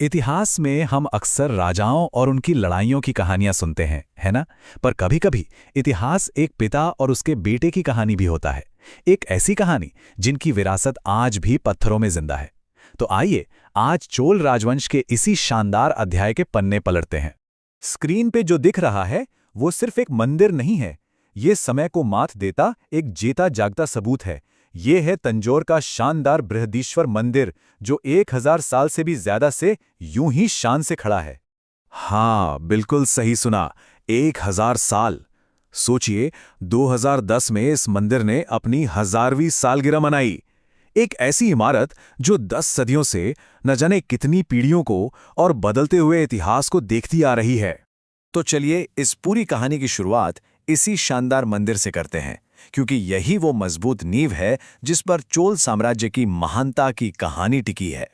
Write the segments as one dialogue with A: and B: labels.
A: इतिहास में हम अक्सर राजाओं और उनकी लड़ाइयों की कहानियां सुनते हैं, है ना? पर कभी-कभी इतिहास एक पिता और उसके बेटे की कहानी भी होता है। एक ऐसी कहानी जिनकी विरासत आज भी पत्थरों में जिंदा है। तो आइए आज चोल राजवंश के इसी शानदार अध्याय के पन्ने पलटते हैं। स्क्रीन पे जो दिख रहा है वो सिर्फ एक मंदिर नहीं है। ये समय को मात देता एक जीता जागता सबूत है। ये है तंजौर का शानदार बृहदीश्वर मंदिर जो 1000 साल से भी ज्यादा से यूं ही शान से खड़ा है। हाँ, बिल्कुल सही सुना। 1000 साल। सोचिए, 2010 में इस मंदिर ने अपनी 1000वीं सालगिरह मनाई। एक ऐसी इमारत जो 10 सदियों से न जाने कितनी पीढ़ियों को और बदलते हुए इतिहास को देखती आ रही है। तो चलिए इस पूरी कहानी की शुरुआत इसी शानदार मंदिर से करते हैं, क्योंकि यही वो मजबूत नींव है जिस पर चोल साम्राज्य की महानता की कहानी टिकी है।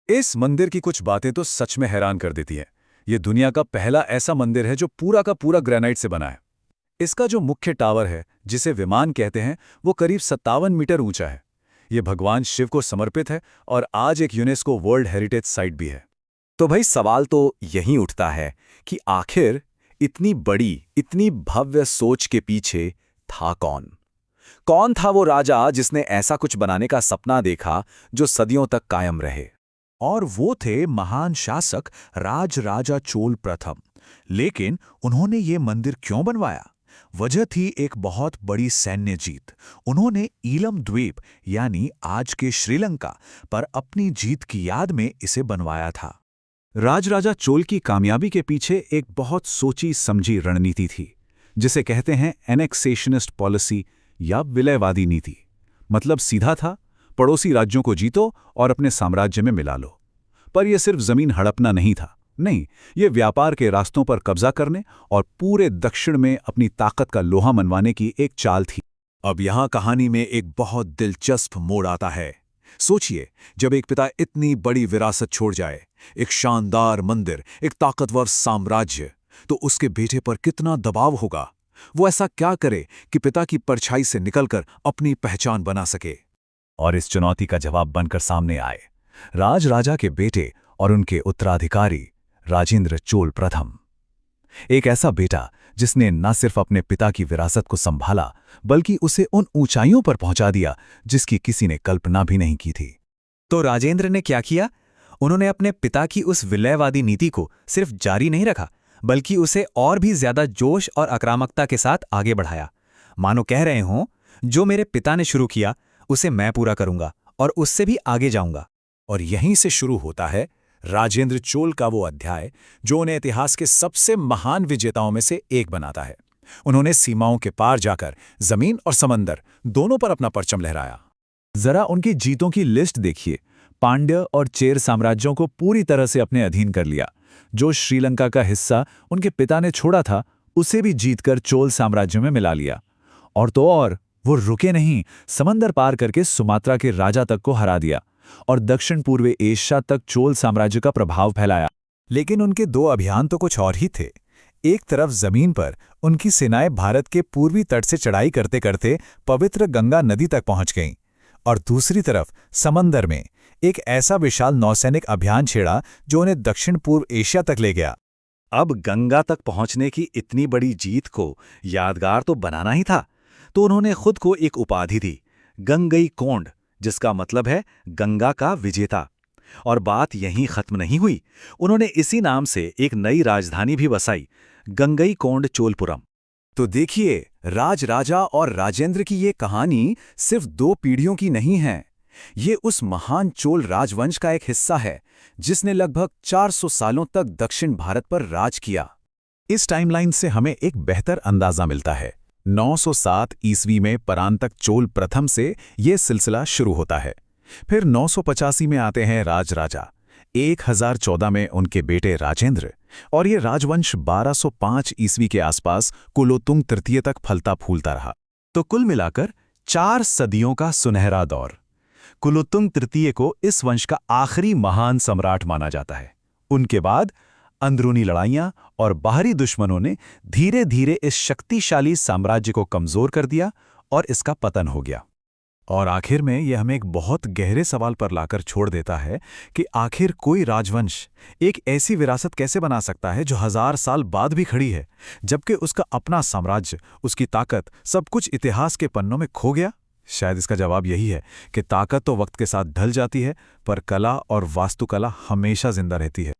A: इस मंदिर की कुछ बातें तो सच में हैरान कर देती हैं। ये दुनिया का पहला ऐसा मंदिर है जो पूरा का पूरा ग्रेनाइट से बना है। इसका जो मुख्य टावर है, जिसे विमान कहते हैं, वो करीब 57 मीटर ऊंचा है। ये भगवान शिव को समर्पित है और आज एक यूनेस्को वर्ल्ड हेरिटेज साइट भी है। तो भाई सवाल तो यही उठता है कि आखिर इतनी बड़ी, इतनी भव्य सोच के पीछे था कौन? कौन था वो राजा जिसने ऐसा कुछ बनाने का सपना देखा जो सदियों तक कायम रहे? और वो थे महान शासक राजराजा चोल प्रथम। लेकिन उन्होंने ये मंदिर क्यों बनवाया? वजह थी एक बहुत बड़ी सैन्य जीत। उन्होंने ईलम द्वीप यानी आज के श्रीलंका पर अपनी जीत की याद में इसे बनवाया था। राजराजा चोल की कामयाबी के पीछे एक बहुत सोची समझी रणनीति थी, जिसे कहते हैं एनेक्सेशनिस्ट पॉलिसी या विलयवादी नीति। मतलब सीधा था, पड़ोसी राज्यों को जीतो और अपने साम्राज्य में मिला लो। पर यह सिर्फ जमीन हड़पना नहीं था। नहीं, ये व्यापार के रास्तों पर कब्जा करने और पूरे दक्षिण में अपनी ताकत का लोहा मनवाने की एक चाल थी। अब यहां कहानी में एक बहुत दिलचस्प मोड़ आता है। सोचिए, जब एक पिता इतनी बड़ी विरासत छोड़ जाए, एक शानदार मंदिर, एक ताकतवर साम्राज्य, तो उसके बेटे पर कितना दबाव होगा। वो ऐसा क्या करे कि पिता की परछाई से निकलकर अपनी पहचान बना सके? और इस चुनौती का जवाब बनकर सामने आए राजराजा के बेटे और उनके उत्तराधिकारी राजेंद्र चोल प्रथम। एक ऐसा बेटा जिसने न सिर्फ अपने पिता की विरासत को संभाला, बल्कि उसे उन ऊंचाइयों पर पहुंचा दिया जिसकी किसी ने कल्पना भी नहीं की थी।
B: तो राजेंद्र ने क्या किया? उन्होंने अपने पिता की उस विलयवादी नीति को सिर्फ जारी नहीं रखा, बल्कि उसे और भी ज्यादा जोश और आक्रामकता के साथ आगे बढ़ाया। मानो कह रहे हों, जो मेरे पिता ने शुरू किया उसे मैं पूरा करूंगा और उससे भी आगे जाऊंगा।
A: और यहीं से शुरू होता है राजेंद्र चोल का वो अध्याय जो उन्हें इतिहास के सबसे महान विजेताओं में से एक बनाता है। उन्होंने सीमाओं के पार जाकर जमीन और समंदर दोनों पर अपना परचम लहराया। जरा उनकी जीतों की लिस्ट देखिए। पांड्य और चेर साम्राज्यों को पूरी तरह से अपने अधीन कर लिया। जो श्रीलंका का हिस्सा उनके पिता ने छोड़ा था, उसे भी जीतकर चोल साम्राज्य में मिला लिया। और तो और वो रुके नहीं, समंदर पार करके सुमात्रा के राजा तक को हरा दिया और दक्षिण पूर्वी एशिया तक चोल साम्राज्य का प्रभाव फैलाया। लेकिन उनके दो अभियान तो कुछ और ही थे। एक तरफ जमीन पर उनकी सेनाएं भारत के पूर्वी तट से चढ़ाई करते करते पवित्र गंगा नदी तक पहुंच गईं, और दूसरी तरफ समंदर में एक ऐसा विशाल नौसैनिक अभियान छेड़ा जो उन्हें दक्षिण पूर्व एशिया तक ले गया। अब गंगा तक पहुंचने की इतनी बड़ी जीत को यादगार तो बनाना ही था, तो उन्होंने खुद को एक उपाधि दी, गंगई कोंड, जिसका मतलब है गंगा का विजेता। और बात यहीं खत्म नहीं हुई। उन्होंने इसी नाम से एक नई राजधानी भी बसाई, गंगई कोंड चोलपुरम। तो देखिए, राजराजा और राजेंद्र की ये कहानी सिर्फ 2 पीढ़ियों की नहीं है। ये उस महान चोल राजवंश का एक हिस्सा है जिसने लगभग 400 सालों तक दक्षिण भारत पर राज किया। इस टाइमलाइन से हमें एक बेहतर अंदाजा मिलता है। 907 ईस्वी में परांतक चोल प्रथम से ये सिलसिला शुरू होता है। फिर 985 में आते हैं राजराजा, 1014 में उनके बेटे राजेंद्र, और ये राजवंश 1205 ईस्वी के आसपास कुलोत्तुंग तृतीय तक फलता फूलता रहा। तो कुल मिलाकर 4 सदियों का सुनहरा दौर। कुलोत्तुंग तृतीय को इस वंश का आखिरी महान सम्राट माना जाता है। उनके बाद अंदरूनी लड़ाइयां और बाहरी दुश्मनों ने धीरे धीरे इस शक्तिशाली साम्राज्य को कमजोर कर दिया और इसका पतन हो गया। और आखिर में यह हमें एक बहुत गहरे सवाल पर लाकर छोड़ देता है कि आखिर कोई राजवंश एक ऐसी विरासत कैसे बना सकता है जो 1000 साल बाद भी खड़ी है, जबकि उसका अपना साम्राज्य, उसकी ताकत, सब कुछ इतिहास के पन्नों में खो गया। शायद इसका जवाब यही है कि ताकत तो वक्त के साथ ढल जाती है, पर कला और वास्तुकला हमेशा जिंदा रहती है।